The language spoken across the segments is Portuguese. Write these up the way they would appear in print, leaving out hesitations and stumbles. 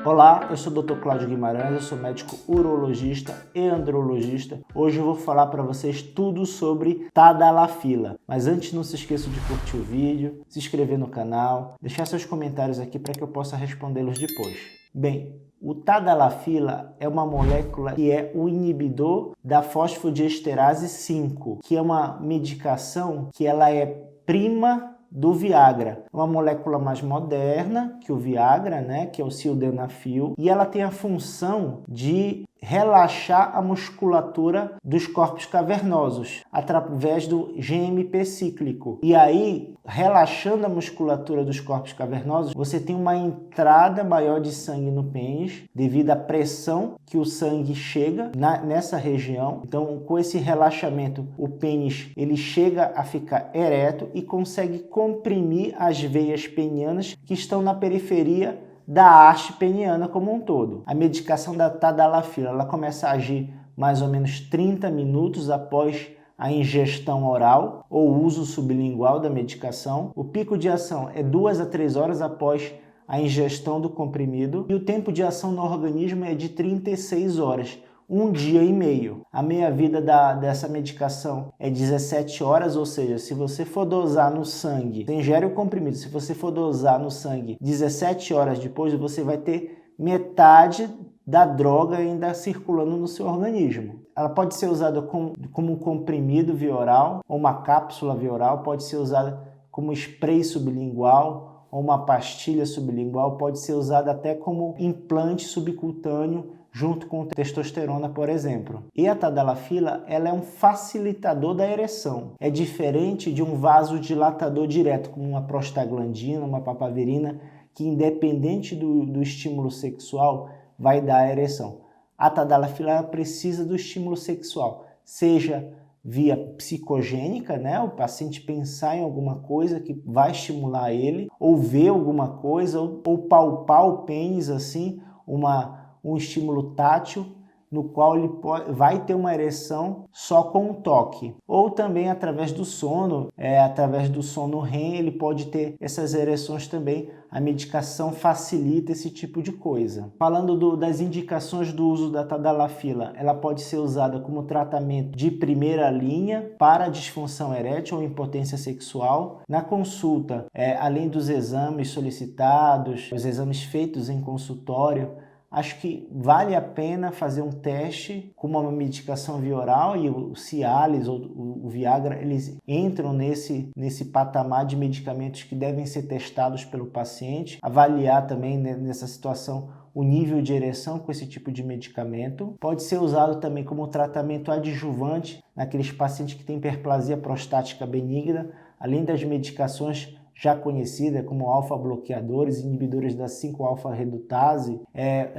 Olá, eu sou o Dr. Cláudio Guimarães, eu sou médico urologista e andrologista. Hoje eu vou falar para vocês tudo sobre Tadalafila. Mas antes, não se esqueça de curtir o vídeo, se inscrever no canal, deixar seus comentários aqui para que eu possa respondê-los depois. Bem, o Tadalafila é uma molécula que é o inibidor da fosfodiesterase 5, que é uma medicação que ela é prima do Viagra. É uma molécula mais moderna que o Viagra, né, que é o sildenafil, e ela tem a função de relaxar a musculatura dos corpos cavernosos através do GMP cíclico. E aí, relaxando a musculatura dos corpos cavernosos, você tem uma entrada maior de sangue no pênis devido à pressão que o sangue chega nessa região. Então, com esse relaxamento, o pênis ele chega a ficar ereto e consegue comprimir as veias penianas que estão na periferia da haste peniana como um todo. A medicação da Tadalafila, ela começa a agir mais ou menos 30 minutos após a ingestão oral ou uso sublingual da medicação. O pico de ação é 2 a 3 horas após a ingestão do comprimido e o tempo de ação no organismo é de 36 horas. Um dia e meio. A meia-vida dessa medicação é 17 horas, ou seja, se você for dosar no sangue, você ingere o comprimido, se você for dosar no sangue 17 horas depois, você vai ter metade da droga ainda circulando no seu organismo. Ela pode ser usada como um comprimido via oral, ou uma cápsula via oral, pode ser usada como spray sublingual, ou uma pastilha sublingual, pode ser usada até como implante subcutâneo, junto com testosterona, por exemplo. E a Tadalafila, ela é um facilitador da ereção. É diferente de um vasodilatador direto, como uma prostaglandina, uma papaverina, que independente do estímulo sexual, vai dar a ereção. A Tadalafila precisa do estímulo sexual, seja via psicogênica, né? O paciente pensar em alguma coisa que vai estimular ele, ou ver alguma coisa, ou palpar o pênis assim, um estímulo tátil, no qual ele vai ter uma ereção só com um toque. Ou também através do sono, através do sono REM, ele pode ter essas ereções também. A medicação facilita esse tipo de coisa. Falando das indicações do uso da Tadalafila, ela pode ser usada como tratamento de primeira linha para disfunção erétil ou impotência sexual. Na consulta, além dos exames solicitados, os exames feitos em consultório, acho que vale a pena fazer um teste com uma medicação via oral, e o Cialis ou o Viagra, eles entram nesse patamar de medicamentos que devem ser testados pelo paciente, avaliar também nessa situação o nível de ereção com esse tipo de medicamento. Pode ser usado também como tratamento adjuvante naqueles pacientes que têm hiperplasia prostática benigna, além das medicações já conhecida como alfa-bloqueadores, inibidores da 5-alfa-redutase,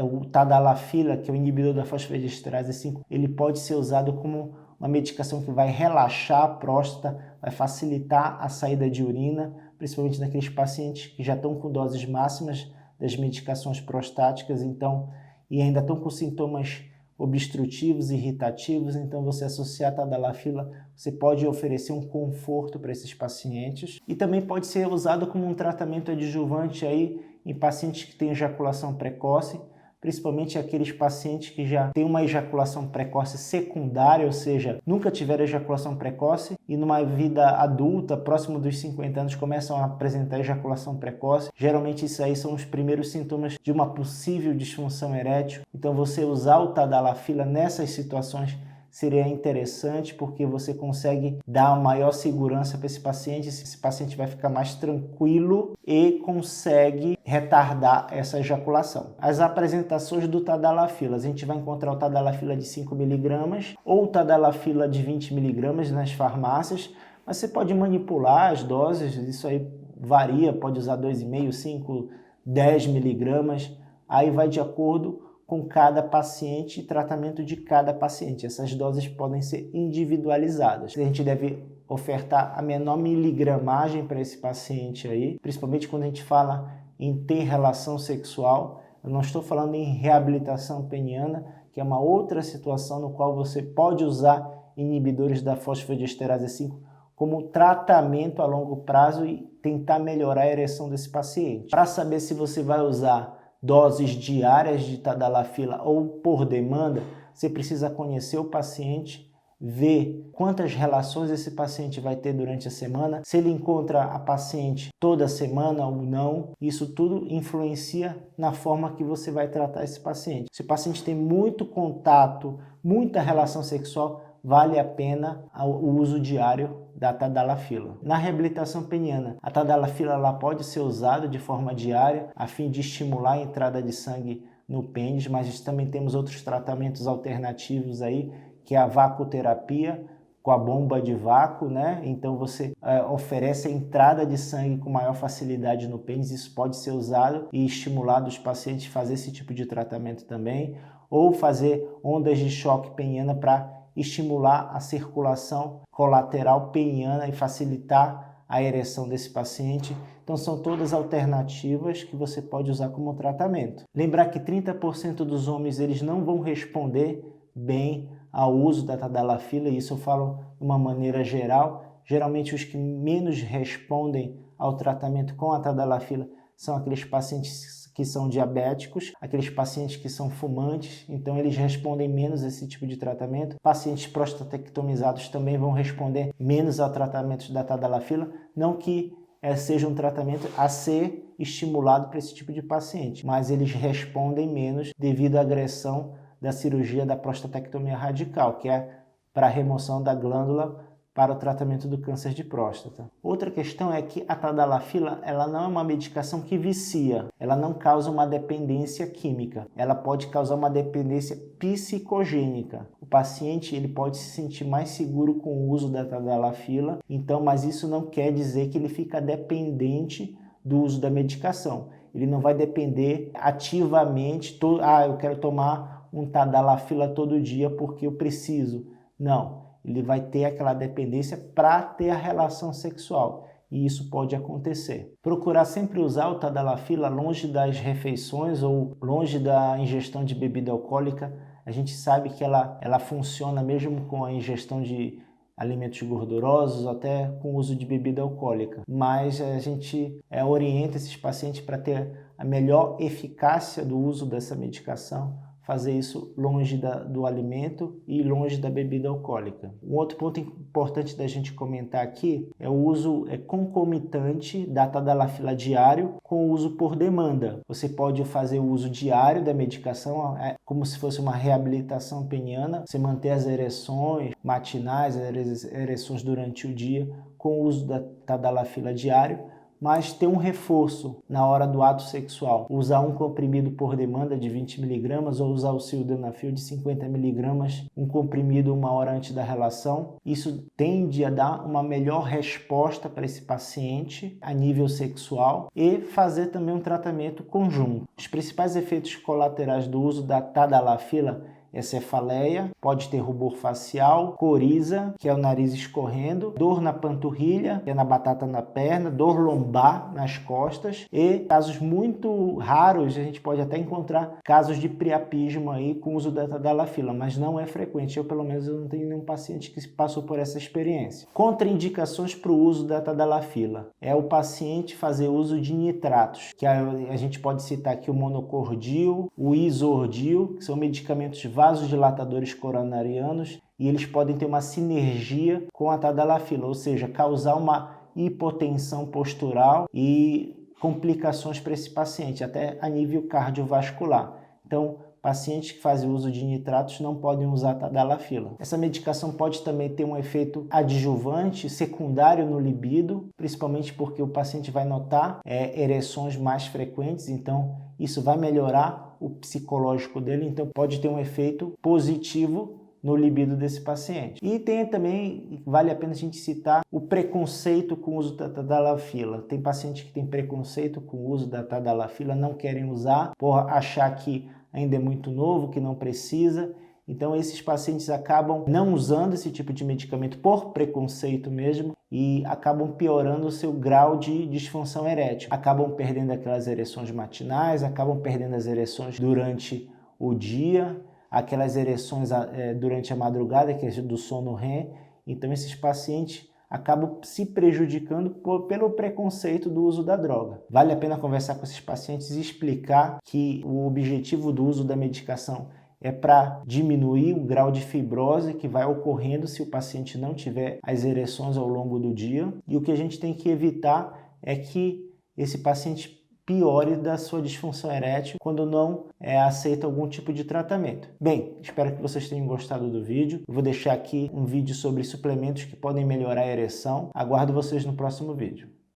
o Tadalafila, que é o inibidor da fosfodiesterase 5, ele pode ser usado como uma medicação que vai relaxar a próstata, vai facilitar a saída de urina, principalmente naqueles pacientes que já estão com doses máximas das medicações prostáticas, e ainda estão com sintomas obstrutivos, irritativos. Então, você associar a Tadalafila, você pode oferecer um conforto para esses pacientes, e também pode ser usado como um tratamento adjuvante aí em pacientes que têm ejaculação precoce, principalmente aqueles pacientes que já têm uma ejaculação precoce secundária, ou seja, nunca tiveram ejaculação precoce e numa vida adulta, próximo dos 50 anos, começam a apresentar ejaculação precoce. Geralmente isso aí são os primeiros sintomas de uma possível disfunção erétil. Então você usar o Tadalafila nessas situações seria interessante, porque você consegue dar uma maior segurança para esse paciente vai ficar mais tranquilo e consegue retardar essa ejaculação. As apresentações do Tadalafila, a gente vai encontrar o Tadalafila de 5 mg ou o Tadalafila de 20 mg nas farmácias, mas você pode manipular as doses, isso aí varia, pode usar 2,5, 5, 10 mg, aí vai de acordo com cada paciente e tratamento de cada paciente. Essas doses podem ser individualizadas. A gente deve ofertar a menor miligramagem para esse paciente aí, principalmente quando a gente fala em ter relação sexual. Eu não estou falando em reabilitação peniana, que é uma outra situação no qual você pode usar inibidores da fosfodiesterase 5 como tratamento a longo prazo e tentar melhorar a ereção desse paciente. Para saber se você vai usar doses diárias de tadalafila ou por demanda, você precisa conhecer o paciente, ver quantas relações esse paciente vai ter durante a semana, se ele encontra a paciente toda semana ou não. Isso tudo influencia na forma que você vai tratar esse paciente. Se o paciente tem muito contato, muita relação sexual, vale a pena o uso diário da tadalafila. Na reabilitação peniana, a tadalafila ela pode ser usada de forma diária a fim de estimular a entrada de sangue no pênis, mas também temos outros tratamentos alternativos aí, que é a vacuoterapia com a bomba de vácuo, né? Então você oferece a entrada de sangue com maior facilidade no pênis. Isso pode ser usado e estimulado os pacientes a fazer esse tipo de tratamento também, ou fazer ondas de choque peniana para estimular a circulação colateral peniana e facilitar a ereção desse paciente. Então são todas alternativas que você pode usar como tratamento. Lembrar que 30% dos homens eles não vão responder bem ao uso da tadalafila, e isso eu falo de uma maneira geral. Geralmente os que menos respondem ao tratamento com a tadalafila são aqueles pacientes que são diabéticos, aqueles pacientes que são fumantes, então eles respondem menos a esse tipo de tratamento. Pacientes prostatectomizados também vão responder menos ao tratamento da tadalafila, não que seja um tratamento a ser estimulado para esse tipo de paciente, mas eles respondem menos devido à agressão da cirurgia da prostatectomia radical, que é para a remoção da glândula para o tratamento do câncer de próstata. Outra questão é que a tadalafila ela não é uma medicação que vicia, ela não causa uma dependência química, ela pode causar uma dependência psicogênica. O paciente ele pode se sentir mais seguro com o uso da tadalafila, então, mas isso não quer dizer que ele fica dependente do uso da medicação. Ele não vai depender ativamente, eu quero tomar um tadalafila todo dia porque eu preciso. Não. Ele vai ter aquela dependência para ter a relação sexual, e isso pode acontecer. Procurar sempre usar o tadalafila longe das refeições ou longe da ingestão de bebida alcoólica. A gente sabe que ela funciona mesmo com a ingestão de alimentos gordurosos, até com o uso de bebida alcoólica. Mas a gente orienta esses pacientes para ter a melhor eficácia do uso dessa medicação, fazer isso longe do alimento e longe da bebida alcoólica. Um outro ponto importante da gente comentar aqui é o uso concomitante da tadalafila diário com o uso por demanda. Você pode fazer o uso diário da medicação, como se fosse uma reabilitação peniana, você manter as ereções matinais, as ereções durante o dia com o uso da tadalafila diário, mas ter um reforço na hora do ato sexual. Usar um comprimido por demanda de 20 mg ou usar o sildenafil de 50 mg, um comprimido 1 hora antes da relação. Isso tende a dar uma melhor resposta para esse paciente a nível sexual e fazer também um tratamento conjunto. Os principais efeitos colaterais do uso da tadalafila é cefaleia, pode ter rubor facial, coriza, que é o nariz escorrendo, dor na panturrilha, que é na batata na perna, dor lombar nas costas, e casos muito raros, a gente pode até encontrar casos de priapismo aí com o uso da tadalafila, mas não é frequente. Pelo menos eu não tenho nenhum paciente que passou por essa experiência. Contraindicações para o uso da tadalafila é o paciente fazer uso de nitratos, que a gente pode citar aqui o monocordil, o isordil, que são medicamentos vasodilatadores coronarianos, e eles podem ter uma sinergia com a tadalafila, ou seja, causar uma hipotensão postural e complicações para esse paciente, até a nível cardiovascular. Então, pacientes que fazem uso de nitratos não podem usar tadalafila. Essa medicação pode também ter um efeito adjuvante, secundário no libido, principalmente porque o paciente vai notar ereções mais frequentes, então isso vai melhorar o psicológico dele, então pode ter um efeito positivo no libido desse paciente. E tem também, vale a pena a gente citar, o preconceito com o uso da tadalafila. Tem pacientes que têm preconceito com o uso da tadalafila, não querem usar por achar que ainda é muito novo, que não precisa. Então esses pacientes acabam não usando esse tipo de medicamento por preconceito mesmo e acabam piorando o seu grau de disfunção erétil. Acabam perdendo aquelas ereções matinais, acabam perdendo as ereções durante o dia, aquelas ereções durante a madrugada, que é do sono REM. Então esses pacientes acabam se prejudicando pelo preconceito do uso da droga. Vale a pena conversar com esses pacientes e explicar que o objetivo do uso da medicação é para diminuir o grau de fibrose que vai ocorrendo se o paciente não tiver as ereções ao longo do dia. E o que a gente tem que evitar é que esse paciente piore da sua disfunção erétil quando não aceita algum tipo de tratamento. Bem, espero que vocês tenham gostado do vídeo. Eu vou deixar aqui um vídeo sobre suplementos que podem melhorar a ereção. Aguardo vocês no próximo vídeo.